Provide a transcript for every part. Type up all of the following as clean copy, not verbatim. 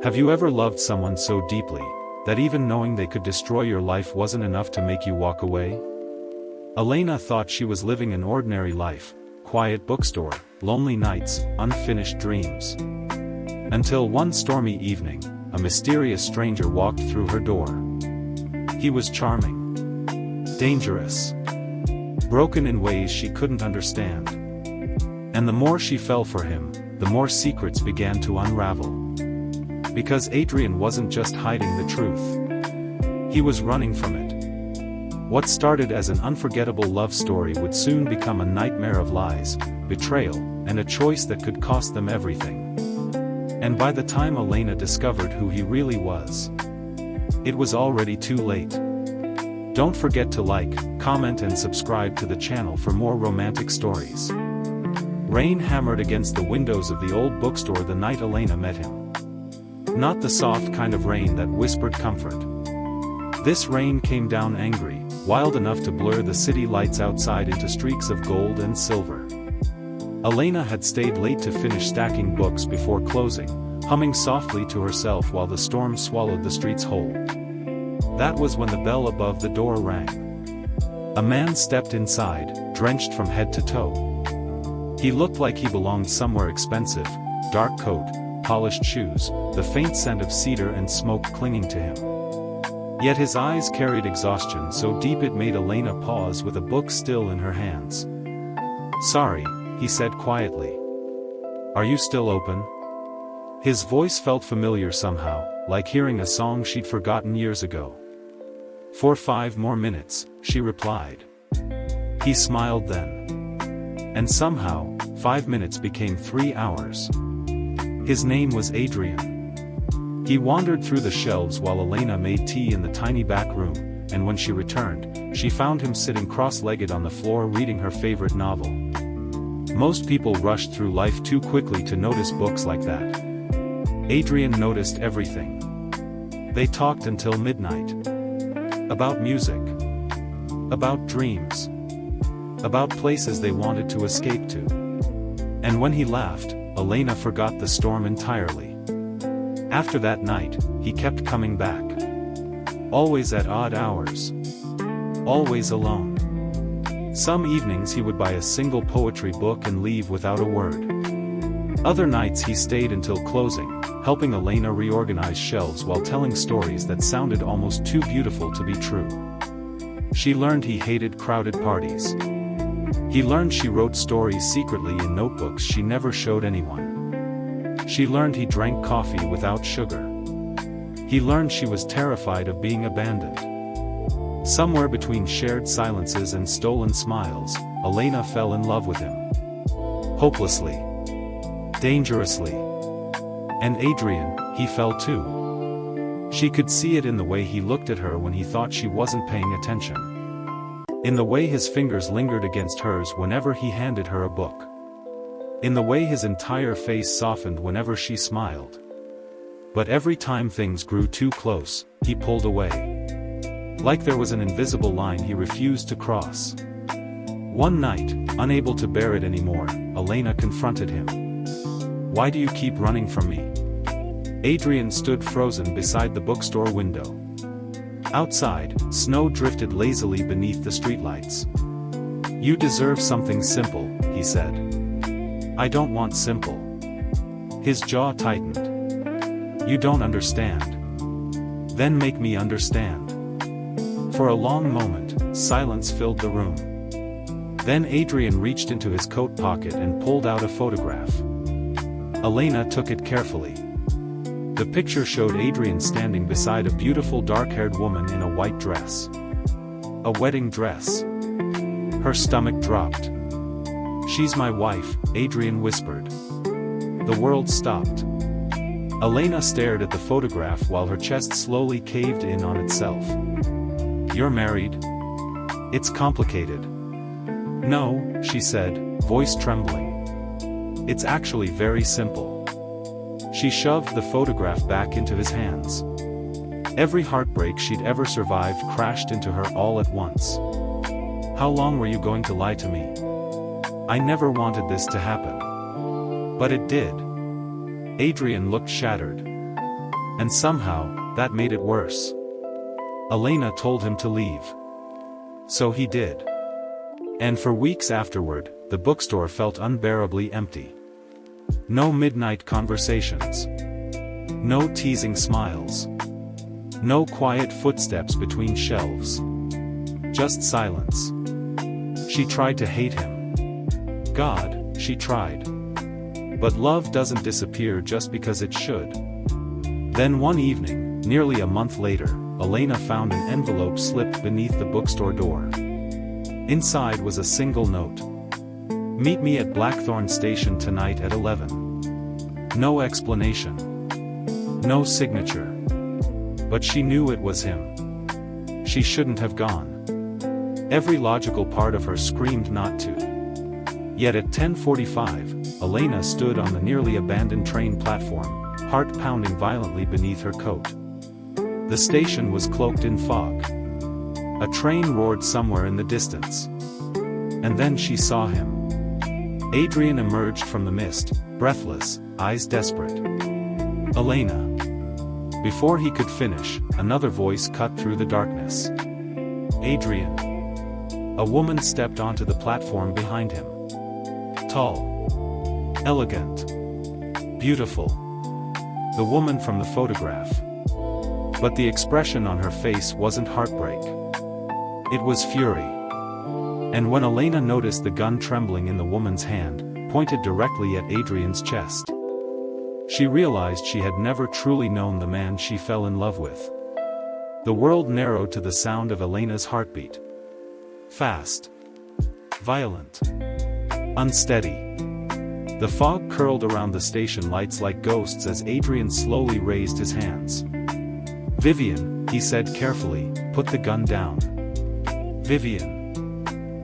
Have you ever loved someone so deeply, that even knowing they could destroy your life wasn't enough to make you walk away? Elena thought she was living an ordinary life, quiet bookstore, lonely nights, unfinished dreams. Until one stormy evening, a mysterious stranger walked through her door. He was charming, dangerous, broken in ways she couldn't understand. And the more she fell for him, the more secrets began to unravel. Because Adrian wasn't just hiding the truth. He was running from it. What started as an unforgettable love story would soon become a nightmare of lies, betrayal, and a choice that could cost them everything. And by the time Elena discovered who he really was, it was already too late. Don't forget to like, comment and subscribe to the channel for more romantic stories. Rain hammered against the windows of the old bookstore the night Elena met him. Not the soft kind of rain that whispered comfort. This rain came down angry, wild enough to blur the city lights outside into streaks of gold and silver. Elena had stayed late to finish stacking books before closing, humming softly to herself while the storm swallowed the streets whole. That was when the bell above the door rang. A man stepped inside, drenched from head to toe. He looked like he belonged somewhere expensive, dark coat, polished shoes, the faint scent of cedar and smoke clinging to him. Yet his eyes carried exhaustion so deep it made Elena pause with a book still in her hands. "Sorry," he said quietly. "Are you still open?" His voice felt familiar somehow, like hearing a song she'd forgotten years ago. "For 5 more minutes," she replied. He smiled then. And somehow, 5 minutes became 3 hours. His name was Adrian. He wandered through the shelves while Elena made tea in the tiny back room, and when she returned, she found him sitting cross-legged on the floor reading her favorite novel. Most people rushed through life too quickly to notice books like that. Adrian noticed everything. They talked until midnight. About music. About dreams. About places they wanted to escape to. And when he laughed, Elena forgot the storm entirely. After that night, he kept coming back. Always at odd hours. Always alone. Some evenings he would buy a single poetry book and leave without a word. Other nights he stayed until closing, helping Elena reorganize shelves while telling stories that sounded almost too beautiful to be true. She learned he hated crowded parties. He learned she wrote stories secretly in notebooks she never showed anyone. She learned he drank coffee without sugar. He learned she was terrified of being abandoned. Somewhere between shared silences and stolen smiles, Elena fell in love with him. Hopelessly. Dangerously. And Adrian, he fell too. She could see it in the way he looked at her when he thought she wasn't paying attention. In the way his fingers lingered against hers whenever he handed her a book. In the way his entire face softened whenever she smiled. But every time things grew too close, he pulled away. Like there was an invisible line he refused to cross. One night, unable to bear it anymore, Elena confronted him. "Why do you keep running from me?" Adrian stood frozen beside the bookstore window. Outside, snow drifted lazily beneath the streetlights. "You deserve something simple," he said. "I don't want simple." His jaw tightened. "You don't understand." "Then make me understand." For a long moment, silence filled the room. Then Adrian reached into his coat pocket and pulled out a photograph. Elena took it carefully. The picture showed Adrian standing beside a beautiful dark-haired woman in a white dress. A wedding dress. Her stomach dropped. "She's my wife," Adrian whispered. The world stopped. Elena stared at the photograph while her chest slowly caved in on itself. "You're married?" "It's complicated." "No," she said, voice trembling. "It's actually very simple." She shoved the photograph back into his hands. Every heartbreak she'd ever survived crashed into her all at once. "How long were you going to lie to me? I never wanted this to happen." "But it did." Adrian looked shattered. And somehow, that made it worse. Elena told him to leave. So he did. And for weeks afterward, the bookstore felt unbearably empty. No midnight conversations. No teasing smiles. No quiet footsteps between shelves. Just silence. She tried to hate him. God, she tried. But love doesn't disappear just because it should. Then one evening, nearly a month later, Elena found an envelope slipped beneath the bookstore door. Inside was a single note. Meet me at Blackthorn Station tonight at 11. No explanation. No signature. But she knew it was him. She shouldn't have gone. Every logical part of her screamed not to. Yet at 10:45, Elena stood on the nearly abandoned train platform, heart pounding violently beneath her coat. The station was cloaked in fog. A train roared somewhere in the distance. And then she saw him. Adrian emerged from the mist, breathless, eyes desperate. Elena. Before he could finish, another voice cut through the darkness. Adrian. A woman stepped onto the platform behind him. Tall. Elegant. Beautiful. The woman from the photograph. But the expression on her face wasn't heartbreak. It was fury. And when Elena noticed the gun trembling in the woman's hand, pointed directly at Adrian's chest, she realized she had never truly known the man she fell in love with. The world narrowed to the sound of Elena's heartbeat. Fast. Violent. Unsteady. The fog curled around the station lights like ghosts as Adrian slowly raised his hands. Vivian, he said carefully, put the gun down. Vivian.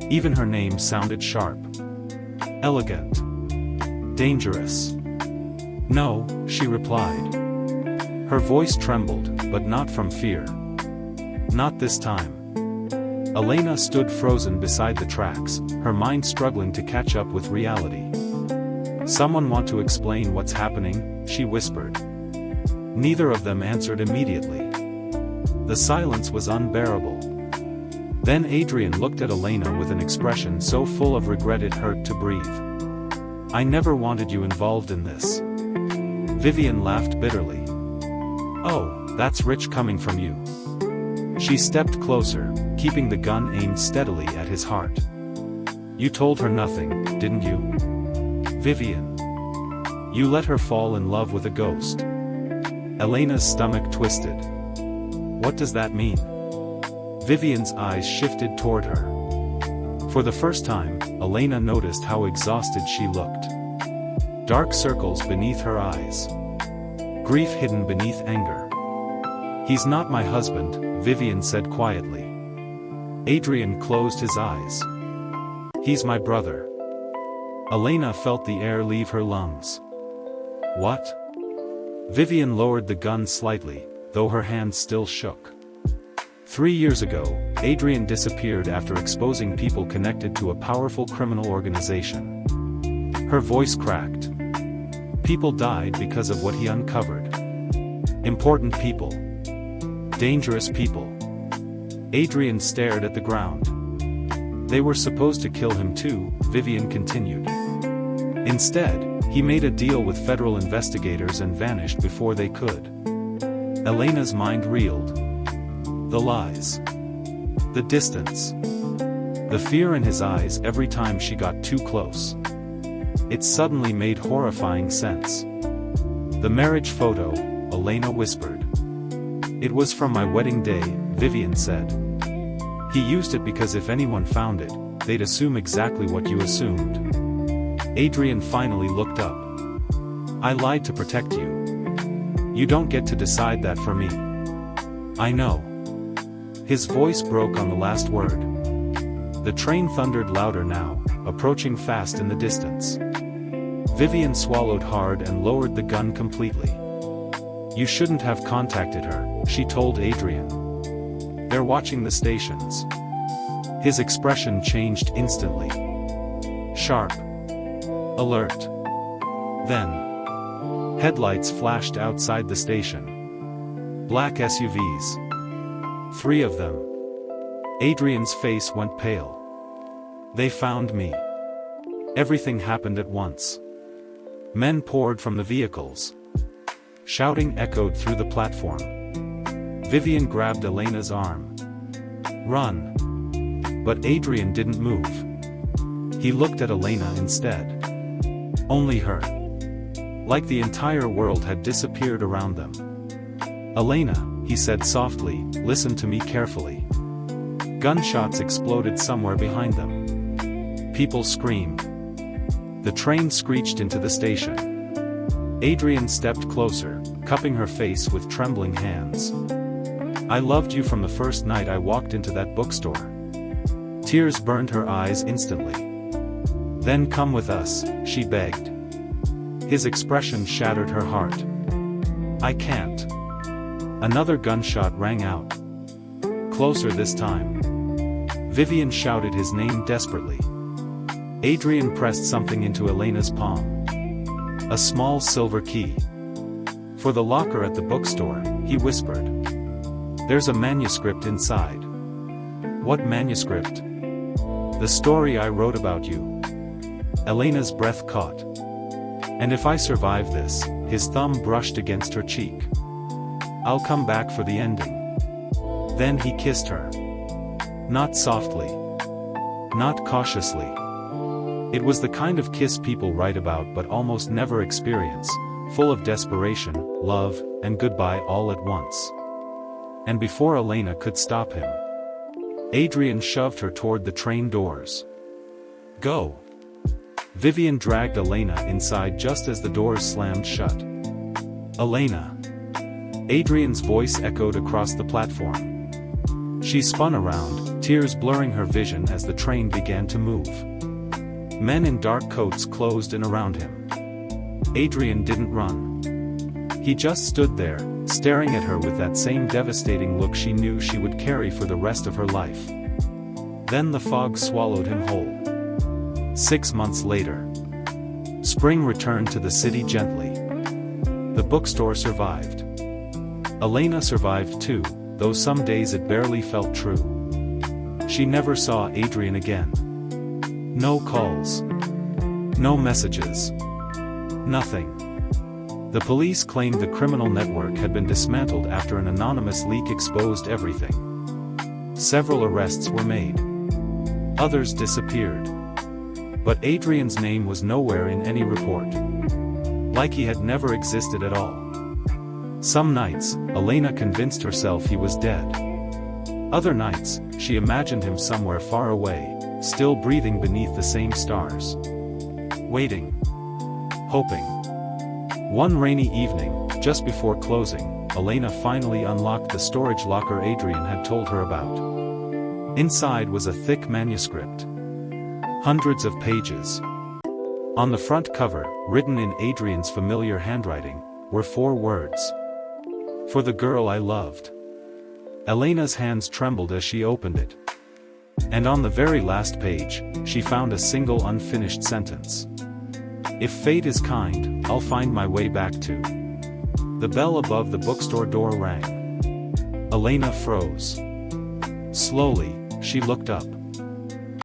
Even her name sounded sharp. Elegant. Dangerous. No, she replied. Her voice trembled, but not from fear. Not this time. Elena stood frozen beside the tracks, her mind struggling to catch up with reality. Someone want to explain what's happening, she whispered. Neither of them answered immediately. The silence was unbearable. Then Adrian looked at Elena with an expression so full of regret it hurt to breathe. I never wanted you involved in this. Vivian laughed bitterly. Oh, that's rich coming from you. She stepped closer, keeping the gun aimed steadily at his heart. You told her nothing, didn't you? Vivian. You let her fall in love with a ghost. Elena's stomach twisted. What does that mean? Vivian's eyes shifted toward her. For the first time, Elena noticed how exhausted she looked. Dark circles beneath her eyes. Grief hidden beneath anger. He's not my husband, Vivian said quietly. Adrian closed his eyes. He's my brother. Elena felt the air leave her lungs. What? Vivian lowered the gun slightly, though her hand still shook. 3 years ago, Adrian disappeared after exposing people connected to a powerful criminal organization. Her voice cracked. People died because of what he uncovered. Important people. Dangerous people. Adrian stared at the ground. They were supposed to kill him too, Vivian continued. Instead, he made a deal with federal investigators and vanished before they could. Elena's mind reeled. The lies. The distance. The fear in his eyes every time she got too close. It suddenly made horrifying sense. The marriage photo, Elena whispered. It was from my wedding day, Vivian said. He used it because if anyone found it, they'd assume exactly what you assumed. Adrian finally looked up. I lied to protect you. You don't get to decide that for me. I know. His voice broke on the last word. The train thundered louder now, approaching fast in the distance. Vivian swallowed hard and lowered the gun completely. You shouldn't have contacted her, she told Adrian. They're watching the stations. His expression changed instantly. Sharp. Alert. Then. Headlights flashed outside the station. Black SUVs. 3 of them. Adrian's face went pale. They found me. Everything happened at once. Men poured from the vehicles. Shouting echoed through the platform. Vivian grabbed Elena's arm. Run. But Adrian didn't move. He looked at Elena instead. Only her. Like the entire world had disappeared around them. Elena, he said softly, listen to me carefully. Gunshots exploded somewhere behind them. People screamed. The train screeched into the station. Adrian stepped closer, cupping her face with trembling hands. I loved you from the first night I walked into that bookstore. Tears burned her eyes instantly. Then come with us, she begged. His expression shattered her heart. I can't. Another gunshot rang out. Closer this time. Vivian shouted his name desperately. Adrian pressed something into Elena's palm. A small silver key. For the locker at the bookstore, he whispered. There's a manuscript inside. What manuscript? The story I wrote about you. Elena's breath caught. And if I survive this, his thumb brushed against her cheek. I'll come back for the ending. Then he kissed her. Not softly. Not cautiously. It was the kind of kiss people write about but almost never experience, full of desperation, love, and goodbye all at once. And before Elena could stop him, Adrian shoved her toward the train doors. Go. Vivian dragged Elena inside just as the doors slammed shut. Elena. Adrian's voice echoed across the platform. She spun around, tears blurring her vision as the train began to move. Men in dark coats closed in around him. Adrian didn't run. He just stood there, staring at her with that same devastating look she knew she would carry for the rest of her life. Then the fog swallowed him whole. 6 months later. Spring returned to the city gently. The bookstore survived. Elena survived too, though some days it barely felt true. She never saw Adrian again. No calls. No messages. Nothing. The police claimed the criminal network had been dismantled after an anonymous leak exposed everything. Several arrests were made. Others disappeared. But Adrian's name was nowhere in any report. Like he had never existed at all. Some nights, Elena convinced herself he was dead. Other nights, she imagined him somewhere far away, still breathing beneath the same stars. Waiting. Hoping. One rainy evening, just before closing, Elena finally unlocked the storage locker Adrian had told her about. Inside was a thick manuscript. Hundreds of pages. On the front cover, written in Adrian's familiar handwriting, were 4 words. For the girl I loved. Elena's hands trembled as she opened it. And on the very last page, she found a single unfinished sentence. If fate is kind, I'll find my way back to. The bell above the bookstore door rang. Elena froze. Slowly, she looked up.